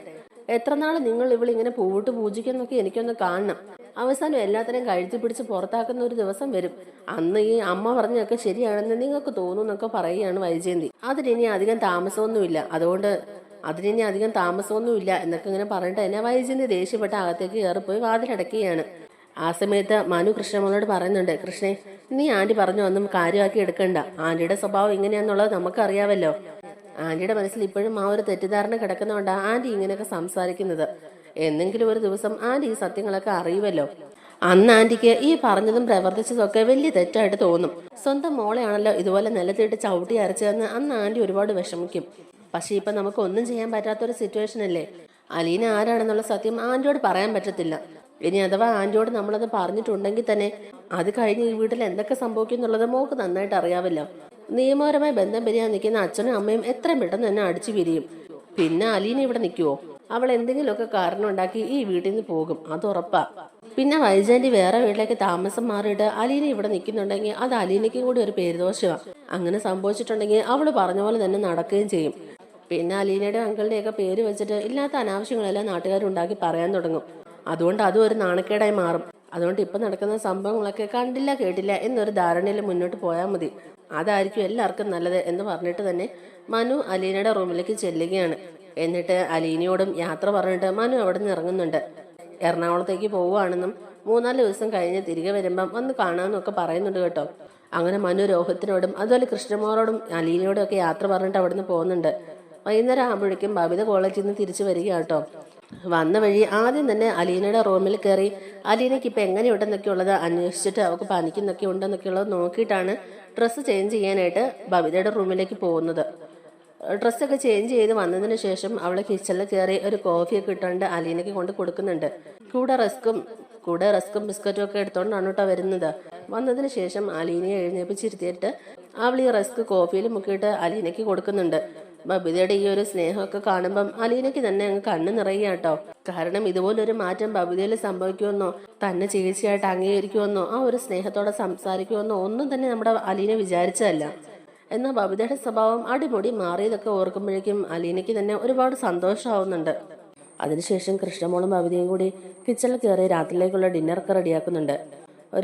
എത്ര നാൾ നിങ്ങൾ ഇവളിങ്ങനെ പൂവിട്ട് പൂജിക്കുന്നൊക്കെ എനിക്കൊന്ന് കാണണം. അവസാനം എല്ലാത്തിനെയും കഴുത്തി പിടിച്ച് പുറത്താക്കുന്ന ഒരു ദിവസം വരും. അന്ന് ഈ അമ്മ പറഞ്ഞൊക്കെ ശരിയാണെന്ന് നിങ്ങൾക്ക് തോന്നുന്നൊക്കെ പറയുകയാണ് വൈജയന്തി. അതിനി അധികം താമസമൊന്നുമില്ല എന്നൊക്കെ ഇങ്ങനെ പറഞ്ഞിട്ട് തന്നെ വൈജയന്തി ദേഷ്യപ്പെട്ട അകത്തേക്ക് കയറിപ്പോയി വാതിലടക്കുകയാണ്. ആ സമയത്ത് മനു കൃഷ്ണമോളോട് പറയുന്നുണ്ട്, കൃഷ്ണേ നീ ആന്റി പറഞ്ഞു ഒന്നും കാര്യമാക്കി എടുക്കണ്ട. ആന്റിയുടെ സ്വഭാവം ഇങ്ങനെയാന്നുള്ളത് നമുക്കറിയാവല്ലോ. ആന്റിയുടെ മനസ്സിൽ ഇപ്പോഴും ആ ഒരു തെറ്റിദ്ധാരണ കിടക്കുന്നതുകൊണ്ടാണ് ആന്റി ഇങ്ങനെയൊക്കെ സംസാരിക്കുന്നത്. എന്നെങ്കിലും ഒരു ദിവസം ആന്റി ഈ സത്യങ്ങളൊക്കെ അറിയുമല്ലോ. അന്ന് ആന്റിക്ക് ഈ പറഞ്ഞതും പ്രവർത്തിച്ചതും ഒക്കെ വലിയ തെറ്റായിട്ട് തോന്നും. സ്വന്തം മോളെയാണല്ലോ ഇതുപോലെ നിലത്തിട്ട് ചവിട്ടി അരച്ചതെന്ന് അന്ന് ആന്റി ഒരുപാട് വിഷമിക്കും. പക്ഷെ ഇപ്പൊ നമുക്ക് ഒന്നും ചെയ്യാൻ പറ്റാത്തൊരു സിറ്റുവേഷൻ അല്ലേ. അലീന ആരാണെന്നുള്ള സത്യം ആന്റിയോട് പറയാൻ പറ്റത്തില്ല. ഇനി അഥവാ ആന്റിയോട് നമ്മളത് പറഞ്ഞിട്ടുണ്ടെങ്കിൽ തന്നെ അത് കഴിഞ്ഞ് ഈ വീട്ടിൽ എന്തൊക്കെ സംഭവിക്കും എന്നുള്ളത് മോക്ക് നന്നായിട്ട് അറിയാമല്ലോ. നിയമപരമായി ബന്ധം പിരിയാൻ നിൽക്കുന്ന അച്ഛനും അമ്മയും എത്രയും പെട്ടെന്ന് തന്നെ അടിച്ചു പിരിയും. പിന്നെ അലീന ഇവിടെ നിൽക്കുവോ? അവൾ എന്തെങ്കിലുമൊക്കെ കാരണം ഉണ്ടാക്കി ഈ വീട്ടിൽ നിന്ന് പോകും, അത് ഉറപ്പാ. പിന്നെ വൈജയന്തി വേറെ വീട്ടിലേക്ക് താമസം മാറിയിട്ട് അലീന ഇവിടെ നിൽക്കുന്നുണ്ടെങ്കിൽ അത് അലീനയ്ക്കും കൂടി ഒരു പേരുദോഷമാണ്. അങ്ങനെ സംഭവിച്ചിട്ടുണ്ടെങ്കിൽ അവള് പറഞ്ഞ പോലെ തന്നെ നടക്കുകയും ചെയ്യും. പിന്നെ അലീനയുടെ അങ്കിളുടെയൊക്കെ പേര് വെച്ചിട്ട് ഇല്ലാത്ത അനാവശ്യങ്ങളെല്ലാം നാട്ടുകാരുണ്ടാക്കി പറയാൻ തുടങ്ങും. അതുകൊണ്ട് അതും ഒരു നാണക്കേടായി മാറും. അതുകൊണ്ട് ഇപ്പൊ നടക്കുന്ന സംഭവങ്ങളൊക്കെ കണ്ടില്ല കേട്ടില്ല എന്നൊരു ധാരണയിൽ മുന്നോട്ട് പോയാൽ മതി. അതായിരിക്കും എല്ലാവർക്കും നല്ലത് എന്ന് പറഞ്ഞിട്ട് തന്നെ മനു അലീനയുടെ റൂമിലേക്ക് ചെല്ലുകയാണ്. എന്നിട്ട് അലീനയോടും യാത്ര പറഞ്ഞിട്ട് മനു അവിടെ നിന്ന് ഇറങ്ങുന്നുണ്ട്. എറണാകുളത്തേക്ക് പോവുകയാണെന്നും 3-4 ദിവസം കഴിഞ്ഞ് തിരികെ വരുമ്പം വന്ന് കാണാമെന്നും ഒക്കെ പറയുന്നുണ്ട് കേട്ടോ. അങ്ങനെ മനു രോഹിത്തിനോടും അതുപോലെ കൃഷ്ണമോളോടും അലീനയോടും ഒക്കെ യാത്ര പറഞ്ഞിട്ട് അവിടെ നിന്ന് പോകുന്നുണ്ട്. വൈകുന്നേരം ആകുമ്പോഴേക്കും ബബിത കോളേജിൽ നിന്ന് തിരിച്ചു വരിക കേട്ടോ. വന്ന വഴി ആദ്യം തന്നെ അലീനയുടെ റൂമിൽ കയറി അലീനയ്ക്ക് ഇപ്പം എങ്ങനെയുണ്ടെന്നൊക്കെ ഉള്ളത് അന്വേഷിച്ചിട്ട് അവൾക്ക് പനിക്കുന്നൊക്കെ ഉണ്ടെന്നൊക്കെ ഉള്ളത് നോക്കിയിട്ടാണ് ഡ്രസ്സ് ചേഞ്ച് ചെയ്യാനായിട്ട് ബബിതയുടെ റൂമിലേക്ക് പോകുന്നത്. ഡ്രസ്സൊക്കെ ചേഞ്ച് ചെയ്ത് വന്നതിന് ശേഷം അവൾ കിച്ചണിൽ കയറി ഒരു കോഫിയൊക്കെ ഇട്ടുകൊണ്ട് അലീനയ്ക്ക് കൊണ്ട് കൊടുക്കുന്നുണ്ട്. കൂടെ റസ്കും ബിസ്ക്കറ്റും ഒക്കെ എടുത്തോണ്ടാണ് കേട്ടോ വരുന്നത്. വന്നതിന് ശേഷം അലീനയെ എഴുന്നേപ്പിച്ചിരുത്തിയിട്ട് അവൾ ഈ റസ്ക് കോഫിയിൽ മുക്കിയിട്ട് അലീനയ്ക്ക് കൊടുക്കുന്നുണ്ട്. ബബിതയുടെ ഈ ഒരു സ്നേഹമൊക്കെ കാണുമ്പം അലീനയ്ക്ക് തന്നെ അങ്ങ് കണ്ണ് നിറയുക കേട്ടോ. കാരണം ഇതുപോലൊരു മാറ്റം ബബിതയിൽ സംഭവിക്കുമെന്നോ തന്നെ ചേച്ചിയായിട്ട് അംഗീകരിക്കുമെന്നോ ആ ഒരു സ്നേഹത്തോടെ സംസാരിക്കുമെന്നോ ഒന്നും തന്നെ നമ്മുടെ അലീന വിചാരിച്ചതല്ല. എന്നാൽ ബബിതയുടെ സ്വഭാവം അടിമുടി മാറിയതൊക്കെ ഓർക്കുമ്പോഴേക്കും അലീനയ്ക്ക് തന്നെ ഒരുപാട് സന്തോഷമാവുന്നുണ്ട്. അതിനുശേഷം കൃഷ്ണമോളും ബബിതയും കൂടി കിച്ചണിൽ കയറി രാത്രിയിലേക്കുള്ള ഡിന്നറൊക്കെ റെഡിയാക്കുന്നുണ്ട്.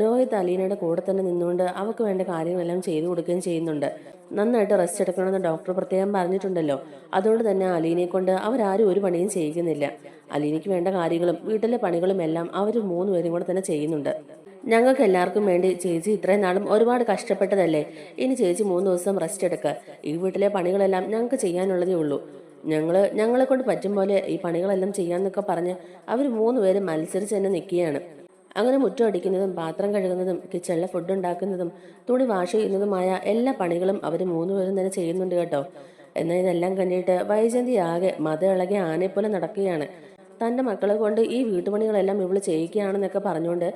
രോഹിത് അലീനയുടെ കൂടെ തന്നെ നിന്നുകൊണ്ട് അവൾക്ക് വേണ്ട കാര്യങ്ങളെല്ലാം ചെയ്തു കൊടുക്കുകയും ചെയ്യുന്നുണ്ട്. നന്നായിട്ട് റെസ്റ്റ് എടുക്കണമെന്ന് ഡോക്ടർ പ്രത്യേകം പറഞ്ഞിട്ടുണ്ടല്ലോ. അതുകൊണ്ട് തന്നെ അലീനയെ കൊണ്ട് അവരാരും ഒരു പണിയും ചെയ്യിക്കുന്നില്ല. അലീനയ്ക്ക് വേണ്ട കാര്യങ്ങളും വീട്ടിലെ പണികളും എല്ലാം അവർ 3 പേരും കൂടെ തന്നെ ചെയ്യുന്നുണ്ട്. ഞങ്ങൾക്ക് എല്ലാവർക്കും വേണ്ടി ചേച്ചി ഇത്രയും നാളും ഒരുപാട് കഷ്ടപ്പെട്ടതല്ലേ. ഇനി ചേച്ചി 3 ദിവസം റെസ്റ്റ് എടുക്കുക. ഈ വീട്ടിലെ പണികളെല്ലാം ഞങ്ങൾക്ക് ചെയ്യാനുള്ളതേ ഉള്ളൂ. ഞങ്ങളെ കൊണ്ട് പറ്റും പോലെ ഈ പണികളെല്ലാം ചെയ്യാന്നൊക്കെ പറഞ്ഞ് അവർ 3 പേരും മത്സരിച്ച് തന്നെ നിൽക്കുകയാണ്. അങ്ങനെ മുറ്റം അടിക്കുന്നതും പാത്രം കഴുകുന്നതും കിച്ചണിലെ ഫുഡ് ഉണ്ടാക്കുന്നതും തുണി വാഷ് ചെയ്യുന്നതുമായ എല്ലാ പണികളും അവർ 3 പേരും തന്നെ ചെയ്യുന്നുണ്ട് കേട്ടോ. എന്നാൽ ഇതെല്ലാം കണ്ടിട്ട് വൈജയന്തി ആകെ മത ഇളകിയ ആനയെപ്പോലെ നടക്കുകയാണ്. തൻ്റെ മക്കളെ കൊണ്ട് ഈ വീട്ടുപണികളെല്ലാം ഇവള് ചെയ്യിക്കുകയാണെന്നൊക്കെ പറഞ്ഞുകൊണ്ട്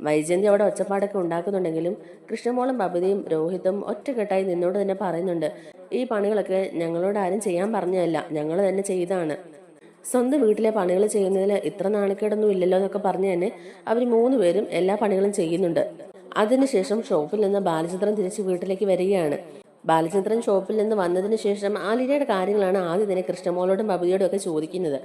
വൈജയന്തി അവിടെ ഒച്ചപ്പാടൊക്കെ ഉണ്ടാക്കുന്നുണ്ടെങ്കിലും കൃഷ്ണമോളും ബബിതയും രോഹിതും ഒറ്റക്കെട്ടായി നിന്നോട് തന്നെ പറയുന്നുണ്ട്, ഈ പണികളൊക്കെ ഞങ്ങളോട് ആരും ചെയ്യാൻ പറഞ്ഞതല്ല, ഞങ്ങൾ തന്നെ ചെയ്താണ്. സ്വന്തം വീട്ടിലെ പണികൾ ചെയ്യുന്നതിൽ ഇത്ര നാണക്കേടൊന്നും ഇല്ലല്ലോ എന്നൊക്കെ പറഞ്ഞു തന്നെ അവർ 3 പേരും എല്ലാ പണികളും ചെയ്യുന്നുണ്ട്. അതിനുശേഷം ഷോപ്പിൽ നിന്ന് ബാലചന്ദ്രൻ തിരിച്ച് വീട്ടിലേക്ക് വരികയാണ്. ബാലചന്ദ്രൻ ഷോപ്പിൽ നിന്ന് വന്നതിന് ശേഷം ആലിനയുടെ കാര്യങ്ങളാണ് ആദ്യം തന്നെ കൃഷ്ണമോളോടും ബബിതയോടും ഒക്കെ ചോദിക്കുന്നത്.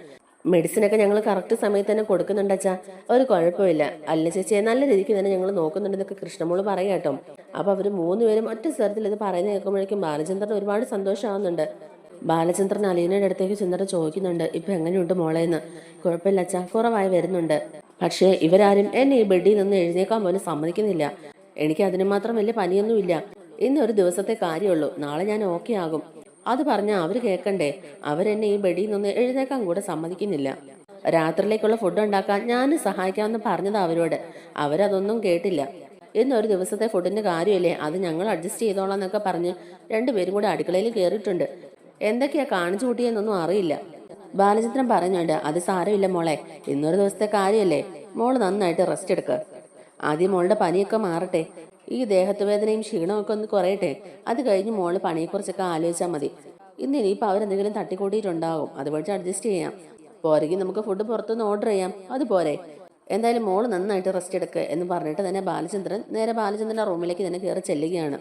മെഡിസിനൊക്കെ ഞങ്ങൾ കറക്റ്റ് സമയത്ത് തന്നെ കൊടുക്കുന്നുണ്ട് അച്ഛാ, ഒരു കുഴപ്പമില്ല. അല്ല ചേച്ചിയെ നല്ല രീതിക്ക് തന്നെ ഞങ്ങൾ നോക്കുന്നുണ്ടെന്നൊക്കെ കൃഷ്ണമോള് പറയാം കേട്ടോ. അപ്പൊ അവർ 3 പേരും ഒറ്റ സ്വരത്തിൽ ഇത് പറയുന്നത് കേൾക്കുമ്പോഴേക്കും ബാലചന്ദ്രൻ ഒരുപാട് സന്തോഷമാവുന്നുണ്ട്. ബാലചന്ദ്രൻ അലീനയുടെ അടുത്തേക്ക് ചെന്നിട്ട് ചോദിക്കുന്നുണ്ട്, ഇപ്പൊ എങ്ങനെയുണ്ട് മോളേന്ന്. കുഴപ്പമില്ല അച്ഛാ, കുറവായി വരുന്നുണ്ട്. പക്ഷേ ഇവരാരും എന്നെ ഈ ബെഡിൽ നിന്ന് എഴുന്നേക്കാൻ പോലും സമ്മതിക്കുന്നില്ല. എനിക്ക് അതിന് മാത്രം വലിയ പനിയൊന്നുമില്ല. ഇന്നൊരു ദിവസത്തെ കാര്യമുള്ളൂ, നാളെ ഞാൻ ഓക്കെ ആകും. അത് പറഞ്ഞാൽ അവർ കേൾക്കണ്ടേ. അവരെന്നെ ഈ ബെഡിൽ നിന്ന് എഴുന്നേക്കാൻ കൂടെ സമ്മതിക്കുന്നില്ല. രാത്രിയിലേക്കുള്ള ഫുഡ് ഉണ്ടാക്കാൻ ഞാൻ സഹായിക്കാമെന്ന് പറഞ്ഞത് അവരോട്, അവരതൊന്നും കേട്ടില്ല. ഇന്നൊരു ദിവസത്തെ ഫുഡിന്റെ കാര്യമല്ലേ, അത് ഞങ്ങൾ അഡ്ജസ്റ്റ് ചെയ്തോളാം എന്നൊക്കെ പറഞ്ഞ് 2 പേരും കൂടെ അടുക്കളയിൽ കയറിയിട്ടുണ്ട്. എന്തൊക്കെയാ കാണിച്ചു കൂട്ടിയെന്നൊന്നും അറിയില്ല. ബാലചന്ദ്രൻ പറഞ്ഞുണ്ട്, അത് സാരമില്ല മോളെ, ഇന്നൊരു ദിവസത്തെ കാര്യമല്ലേ, മോള് നന്നായിട്ട് റെസ്റ്റ് എടുക്കുക. ആദ്യം മോളുടെ പനിയൊക്കെ മാറട്ടെ, ഈ ദേഹത്ത് വേദനയും ക്ഷീണമൊക്കെ ഒന്ന് കുറയട്ടെ. അത് കഴിഞ്ഞ് മോള് പണിയെക്കുറിച്ചൊക്കെ ആലോചിച്ചാൽ മതി. ഇനിയിപ്പോൾ അവരെന്തെങ്കിലും തട്ടിക്കൂട്ടിയിട്ടുണ്ടാകും, അത് പഠിച്ച് അഡ്ജസ്റ്റ് ചെയ്യാം. പോരെങ്കിൽ നമുക്ക് ഫുഡ് പുറത്തുനിന്ന് ഓർഡർ ചെയ്യാം, അതുപോലെ. എന്തായാലും മോള് നന്നായിട്ട് റെസ്റ്റ് എടുക്കുക എന്ന് പറഞ്ഞിട്ട് തന്നെ നേരെ ബാലചന്ദ്രന്റെ റൂമിലേക്ക് തന്നെ കയറി ചെല്ലുകയാണ്.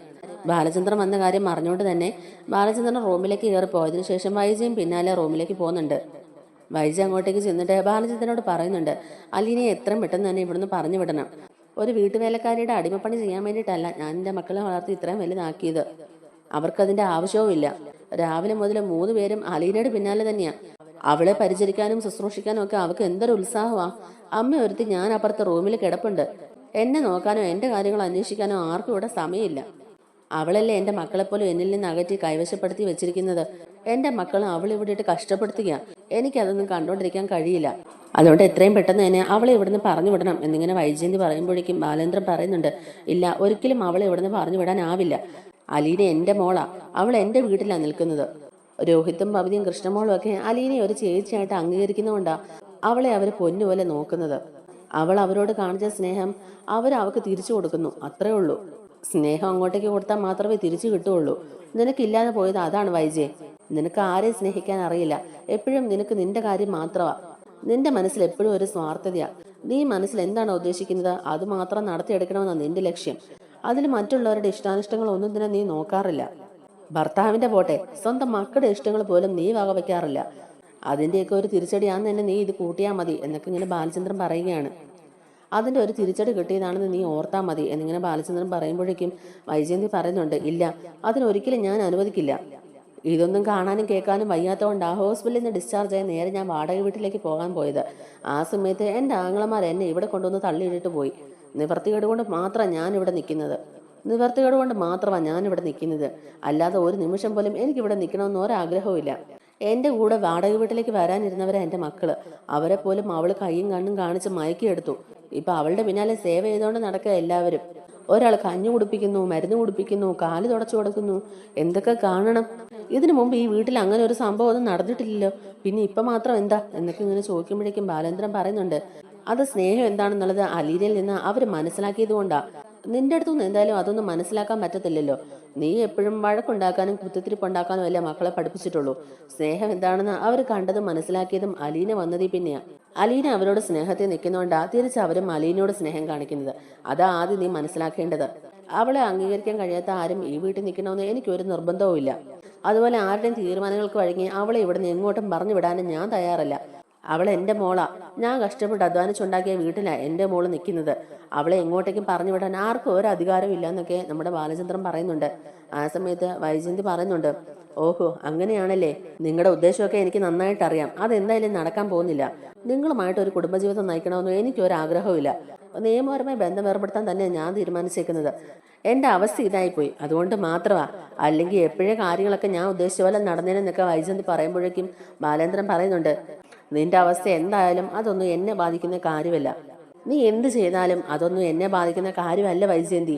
ബാലചന്ദ്രൻ വന്ന കാര്യം അറിഞ്ഞുകൊണ്ട് തന്നെ ബാലചന്ദ്രൻ റൂമിലേക്ക് കയറി പോയതിനു ശേഷം വൈജയും പിന്നാലെ റൂമിലേക്ക് പോകുന്നുണ്ട്. വൈജ അങ്ങോട്ടേക്ക് ചെന്നിട്ട് ബാലചന്ദ്രനോട് പറയുന്നുണ്ട്, അലീനയെ എത്രയും പെട്ടെന്ന് തന്നെ ഇവിടുന്ന് പറഞ്ഞു വിടണം. ഒരു വീട്ടുവേലക്കാരിയുടെ അടിമപ്പണി ചെയ്യാൻ വേണ്ടിയിട്ടല്ല ഞാൻ എൻ്റെ മക്കളെ വളർത്തി ഇത്രയും വലുതാക്കിയത്. അവർക്കതിന്റെ ആവശ്യവുമില്ല. രാവിലെ മുതൽ 3 പേരും അലീനയുടെ പിന്നാലെ തന്നെയാ. അവളെ പരിചരിക്കാനും ശുശ്രൂഷിക്കാനും ഒക്കെ അവൾക്ക് എന്തൊരു ഉത്സാഹമാ. അമ്മ ഒരുത്തി ഞാൻ അപ്പുറത്തെ റൂമിൽ കിടപ്പുണ്ട്. എന്നെ നോക്കാനോ എൻ്റെ കാര്യങ്ങൾ അന്വേഷിക്കാനോ ആർക്കും ഇവിടെ സമയമില്ല. അവളല്ലേ എൻ്റെ മക്കളെപ്പോലും എന്നിൽ നിന്ന് അകറ്റി കൈവശപ്പെടുത്തി വെച്ചിരിക്കുന്നത്. എൻ്റെ മക്കളും അവൾ ഇവിടെ ഇട്ട് കഷ്ടപ്പെടുത്തുക. എനിക്കതൊന്നും കണ്ടോണ്ടിരിക്കാൻ കഴിയില്ല. അതുകൊണ്ട് എത്രയും പെട്ടെന്ന് തന്നെ അവളെ ഇവിടുന്ന് പറഞ്ഞു വിടണം എന്നിങ്ങനെ വൈജയന്തി പറയുമ്പോഴേക്കും ബാലേന്ദ്രൻ പറയുന്നുണ്ട്, ഇല്ല, ഒരിക്കലും അവളെ ഇവിടുന്ന് പറഞ്ഞു വിടാനാവില്ല. അലീന എൻ്റെ മോളാ, അവൾ എൻ്റെ വീട്ടിലാണ് നിൽക്കുന്നത്. രോഹിത്തും ബബിതയും കൃഷ്ണമോളും ഒക്കെ അലീനയെ ഒരു ചേച്ചിയായിട്ട് അംഗീകരിക്കുന്നതുകൊണ്ടാ അവളെ അവർ പൊന്നുപോലെ നോക്കുന്നത്. അവൾ അവരോട് കാണിച്ച സ്നേഹം അവർക്ക് തിരിച്ചു കൊടുക്കുന്നു, അത്രേ ഉള്ളൂ. സ്നേഹം അങ്ങോട്ടേക്ക് കൊടുത്താൽ മാത്രമേ തിരിച്ചു കിട്ടുകയുള്ളൂ. നിനക്കില്ലാതെ പോയത് അതാണ് വൈജയ്. നിനക്ക് ആരെയും സ്നേഹിക്കാൻ അറിയില്ല. എപ്പോഴും നിനക്ക് നിന്റെ കാര്യം മാത്രമാ. നിന്റെ മനസ്സിൽ എപ്പോഴും ഒരു സ്വാർത്ഥതയാ. നീ മനസ്സിൽ എന്താണോ ഉദ്ദേശിക്കുന്നത് അത് മാത്രം നടത്തിയെടുക്കണമെന്നാണ് നിന്റെ ലക്ഷ്യം. അതിൽ മറ്റുള്ളവരുടെ ഇഷ്ടാനിഷ്ടങ്ങൾ ഒന്നും തന്നെ നീ നോക്കാറില്ല. ഭർത്താവിന്റെ പോട്ടെ, സ്വന്തം മക്കളുടെ ഇഷ്ടങ്ങൾ പോലും നീ വകവയ്ക്കാറില്ല. അതിന്റെയൊക്കെ ഒരു തിരിച്ചടിയാന്ന് തന്നെ നീ ഇത് കൂട്ടിയാൽ മതി എന്നൊക്കെ ഇങ്ങനെ ബാലചന്ദ്രൻ പറയുകയാണ്. അതിന്റെ ഒരു തിരിച്ചടി കിട്ടിയതാണെന്ന് നീ ഓർത്താ മതി എന്നിങ്ങനെ ബാലചന്ദ്രൻ പറയുമ്പോഴേക്കും വൈജയന്തി പറയുന്നുണ്ട്, ഇല്ല, അതിനൊരിക്കലും ഞാൻ അനുവദിക്കില്ല. ഇതൊന്നും കാണാനും കേൾക്കാനും വയ്യാത്തതുകൊണ്ട് ആ ഹോസ്പിറ്റലിൽ നിന്ന് ഡിസ്ചാർജ് ആയി നേരെ ഞാൻ വാടക വീട്ടിലേക്ക് പോകാൻ പോയത്. ആ സമയത്ത് എൻ്റെ ആങ്ങളമാർ എന്നെ ഇവിടെ കൊണ്ടുവന്ന് തള്ളിയിട്ടിട്ട് പോയി. നിവർത്തികേട് കൊണ്ട് മാത്രമാണ് ഞാനിവിടെ നിൽക്കുന്നത്. അല്ലാതെ ഒരു നിമിഷം പോലും എനിക്കിവിടെ നിൽക്കണമെന്ന് ഒരാഗ്രഹവും ഇല്ല. എൻ്റെ കൂടെ വാടക വീട്ടിലേക്ക് വരാനിരുന്നവരാ എൻ്റെ മക്കള്. അവരെ പോലും അവള് കൈയും കണ്ണും കാണിച്ച് മയക്കിയെടുത്തു. ഇപ്പൊ അവളുടെ പിന്നാലെ സേവ ചെയ്തുകൊണ്ട് നടക്കുക എല്ലാവരും. ഒരാൾ കഞ്ഞു കുടിപ്പിക്കുന്നു, മരുന്ന് കുടിപ്പിക്കുന്നു, കാല് തുടച്ചു കൊടുക്കുന്നു. എന്തൊക്കെ കാണണം. ഇതിനു മുമ്പ് ഈ വീട്ടിൽ അങ്ങനെ ഒരു സംഭവം ഒന്നും നടന്നിട്ടില്ലല്ലോ. പിന്നെ ഇപ്പൊ മാത്രം എന്താ എന്നൊക്കെ ഇങ്ങനെ ചോദിക്കുമ്പോഴേക്കും ബാലേന്ദ്രൻ പറയുന്നുണ്ട്, അത് സ്നേഹം എന്താണെന്നുള്ളത് അലീനയിൽ നിന്ന് അവർ മനസ്സിലാക്കിയത് കൊണ്ടാ. നിന്റെ അടുത്തൊന്നും എന്തായാലും അതൊന്നും മനസ്സിലാക്കാൻ പറ്റത്തില്ലല്ലോ. നീ എപ്പോഴും വഴക്കുണ്ടാക്കാനും കുത്തിത്തിരിപ്പുണ്ടാക്കാനും അല്ലേ മക്കളെ പഠിപ്പിച്ചിട്ടുള്ളൂ. സ്നേഹം എന്താണെന്ന് അവർ കണ്ടതും മനസ്സിലാക്കിയതും അലീന വന്നതീ പിന്നെയാ. അലീന അവരോട് സ്നേഹത്തിൽ നിൽക്കുന്നോണ്ടാ തിരിച്ച് അവരും അലീനയോട് സ്നേഹം കാണിക്കുന്നത്. അതാ ആദ്യം നീ മനസ്സിലാക്കേണ്ടത്. അവളെ അംഗീകരിക്കാൻ കഴിയാത്ത ആരും ഈ വീട്ടിൽ നിൽക്കണമെന്ന് എനിക്കൊരു നിർബന്ധവും ഇല്ല. അതുപോലെ ആരുടെയും തീരുമാനങ്ങൾക്ക് വഴങ്ങി അവളെ ഇവിടുന്ന് എങ്ങോട്ടും പറഞ്ഞു വിടാനും ഞാൻ തയ്യാറല്ല. അവൾ എൻ്റെ മോളാ. ഞാൻ കഷ്ടപ്പെട്ട് അധ്വാനിച്ചുണ്ടാക്കിയ വീട്ടിലാ എൻ്റെ മോള് നിൽക്കുന്നത്. അവളെ എങ്ങോട്ടേക്കും പറഞ്ഞു വിടാൻ ആർക്കും ഒരു അധികാരവും ഇല്ല എന്നൊക്കെ നമ്മുടെ ബാലചന്ദ്രൻ പറയുന്നുണ്ട്. ആ സമയത്ത് വൈജയന്തി പറയുന്നുണ്ട്, ഓഹോ അങ്ങനെയാണല്ലേ. നിങ്ങളുടെ ഉദ്ദേശമൊക്കെ എനിക്ക് നന്നായിട്ട് അറിയാം. അതെന്തായാലും നടക്കാൻ പോകുന്നില്ല. നിങ്ങളുമായിട്ട് ഒരു കുടുംബജീവിതം നയിക്കണമെന്ന് എനിക്കൊരാഗ്രഹവും ഇല്ല. നിയമപരമായി ബന്ധം ഏർപ്പെടുത്താൻ തന്നെ ഞാൻ തീരുമാനിച്ചേക്കുന്നത്. എൻ്റെ അവസ്ഥ ഇതായിപ്പോയി, അതുകൊണ്ട് മാത്രമാ. അല്ലെങ്കിൽ എപ്പോഴേ കാര്യങ്ങളൊക്കെ ഞാൻ ഉദ്ദേശിച്ച പോലെ നടന്നേനെന്നൊക്കെ വൈജയന്തി പറയുമ്പോഴേക്കും ബാലേന്ദ്രൻ പറയുന്നുണ്ട്, നിന്റെ അവസ്ഥ എന്തായാലും അതൊന്നും എന്നെ ബാധിക്കുന്ന കാര്യമല്ല. നീ എന്ത് ചെയ്താലും അതൊന്നും എന്നെ ബാധിക്കുന്ന കാര്യമല്ല വൈജയന്തി.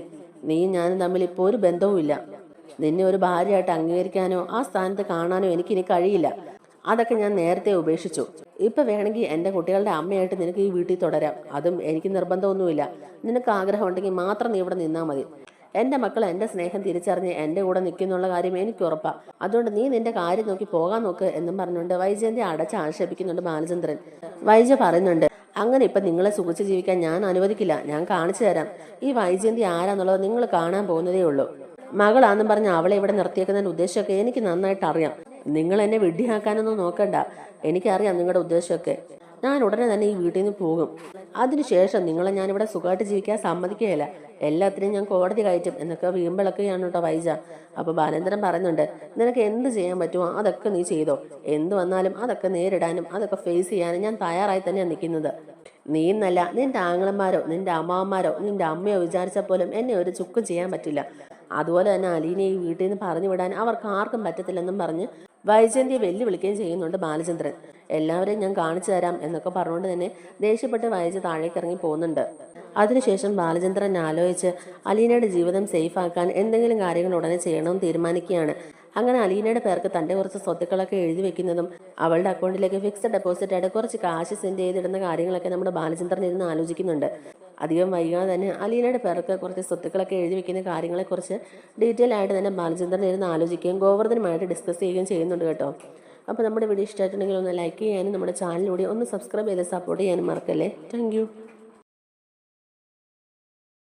നീയും ഞാനും തമ്മിൽ ഇപ്പോൾ ഒരു ബന്ധവും ഇല്ല. നിന്നെ ഒരു ഭാര്യയായിട്ട് അംഗീകരിക്കാനോ ആ സ്ഥാനത്ത് കാണാനോ എനിക്കിനി കഴിയില്ല. അതൊക്കെ ഞാൻ നേരത്തെ ഉപേക്ഷിച്ചു. ഇപ്പൊ വേണമെങ്കിൽ എൻ്റെ കുട്ടികളുടെ അമ്മയായിട്ട് നിനക്ക് ഈ വീട്ടിൽ തുടരാം. അതും എനിക്ക് നിർബന്ധമൊന്നുമില്ല. നിനക്ക് ആഗ്രഹം ഉണ്ടെങ്കിൽ മാത്രം നീ ഇവിടെ നിന്നാൽ മതി. എൻ്റെ മക്കൾ എൻ്റെ സ്നേഹം തിരിച്ചറിഞ്ഞ് എൻ്റെ കൂടെ നിൽക്കുന്നുള്ള കാര്യം എനിക്ക് ഉറപ്പാ. അതുകൊണ്ട് നീ നിന്റെ കാര്യം നോക്കി പോകാൻ നോക്ക് എന്നും പറഞ്ഞുകൊണ്ട് വൈജയന്തി അടച്ച് ആക്ഷേപിക്കുന്നുണ്ട് ബാലചന്ദ്രൻ. വൈജ പറയുന്നുണ്ട്, അങ്ങനെ ഇപ്പൊ നിങ്ങളെ സുഖിച്ച് ജീവിക്കാൻ ഞാൻ അനുവദിക്കില്ല. ഞാൻ കാണിച്ചു തരാം. ഈ വൈജയന്തി ആരാന്നുള്ളത് നിങ്ങൾ കാണാൻ പോകുന്നതേ ഉള്ളൂ. മകളാന്നും പറഞ്ഞ് അവളെ ഇവിടെ നിർത്തിയേക്കുന്നതിന്റെ ഉദ്ദേശമൊക്കെ എനിക്ക് നന്നായിട്ട് അറിയാം. നിങ്ങൾ എന്നെ വിഡ്ഢിയാക്കാനൊന്നും നോക്കണ്ട. എനിക്കറിയാം നിങ്ങളുടെ ഉദ്ദേശമൊക്കെ. ഞാൻ ഉടനെ തന്നെ ഈ വീട്ടിൽ നിന്ന് പോകും. അതിനുശേഷം നിങ്ങളെ ഞാനിവിടെ സുഖമായിട്ട് ജീവിക്കാൻ സമ്മതിക്കുകയില്ല. എല്ലാത്തിനും ഞാൻ കോടതി കയറ്റും എന്നൊക്കെ വീമ്പിളക്കുകയാണ് കേട്ടോ വൈജ. അപ്പൊ ബാലേന്ദ്രൻ പറയുന്നുണ്ട്, നിനക്ക് എന്ത് ചെയ്യാൻ പറ്റുമോ അതൊക്കെ നീ ചെയ്തോ. എന്ത് വന്നാലും അതൊക്കെ നേരിടാനും അതൊക്കെ ഫേസ് ചെയ്യാനും ഞാൻ തയ്യാറായി തന്നെയാണ് നിൽക്കുന്നത്. നീ എന്നല്ല, നിന്റെ ആങ്ങളന്മാരോ നിന്റെ അമ്മാവന്മാരോ നിന്റെ അമ്മയോ വിചാരിച്ചാൽ പോലും എന്നെ ഒരു ചുക്കും ചെയ്യാൻ പറ്റില്ല. അതുപോലെ തന്നെ അലീനെ ഈ വീട്ടിൽ നിന്ന് പറഞ്ഞു വിടാൻ അവർക്ക് ആർക്കും പറ്റത്തില്ലെന്നും പറഞ്ഞ് വൈജയന്തിയെ വെല്ലുവിളിക്കുകയും ചെയ്യുന്നുണ്ട് ബാലചന്ദ്രൻ. എല്ലാവരെയും ഞാൻ കാണിച്ചു തരാം എന്നൊക്കെ പറഞ്ഞുകൊണ്ട് തന്നെ ദേഷ്യപ്പെട്ട് വൈജ താഴേക്ക് ഇറങ്ങി പോകുന്നുണ്ട്. അതിനുശേഷം ബാലചന്ദ്രൻ ആലോചിച്ച് അലീനയുടെ ജീവിതം സേഫ് ആക്കാൻ എന്തെങ്കിലും കാര്യങ്ങൾ ഉടനെ ചെയ്യണമെന്ന് തീരുമാനിക്കുകയാണ്. അങ്ങനെ അലീനയുടെ പേർക്ക് തൻ്റെ കുറച്ച് സ്വത്തുക്കളൊക്കെ എഴുതി വെക്കുന്നതും അവളുടെ അക്കൗണ്ടിലേക്ക് ഫിക്സഡ് ഡെപ്പോസിറ്റ് ആയിട്ട് കുറച്ച് കാശ് സെൻഡ് ചെയ്തിടുന്ന കാര്യങ്ങളൊക്കെ നമ്മുടെ ബാലചന്ദ്രൻ ഇരുന്ന് ആലോചിക്കുന്നുണ്ട്. അധികം വൈകാതെ തന്നെ അലീനയുടെ പേർക്ക് കുറച്ച് സ്വത്തുക്കളൊക്കെ എഴുതി വെക്കുന്ന കാര്യങ്ങളെക്കുറിച്ച് ഡീറ്റെയിൽ ആയിട്ട് തന്നെ ബാലചന്ദ്രൻ ഇരുന്ന് ആലോചിക്കുകയും ഗോവർദ്ധനുമായിട്ട് ഡിസ്കസ് ചെയ്യുകയും ചെയ്യുന്നുണ്ട് കേട്ടോ. അപ്പോൾ നമ്മുടെ വീഡിയോ ഇഷ്ടമായിട്ടുണ്ടെങ്കിൽ ഒന്ന് ലൈക്ക് ചെയ്യാനും നമ്മുടെ ചാനലിലൂടെ ഒന്ന് സബ്സ്ക്രൈബ് ചെയ്ത് സപ്പോർട്ട് ചെയ്യാനും മറക്കല്ലേ. താങ്ക്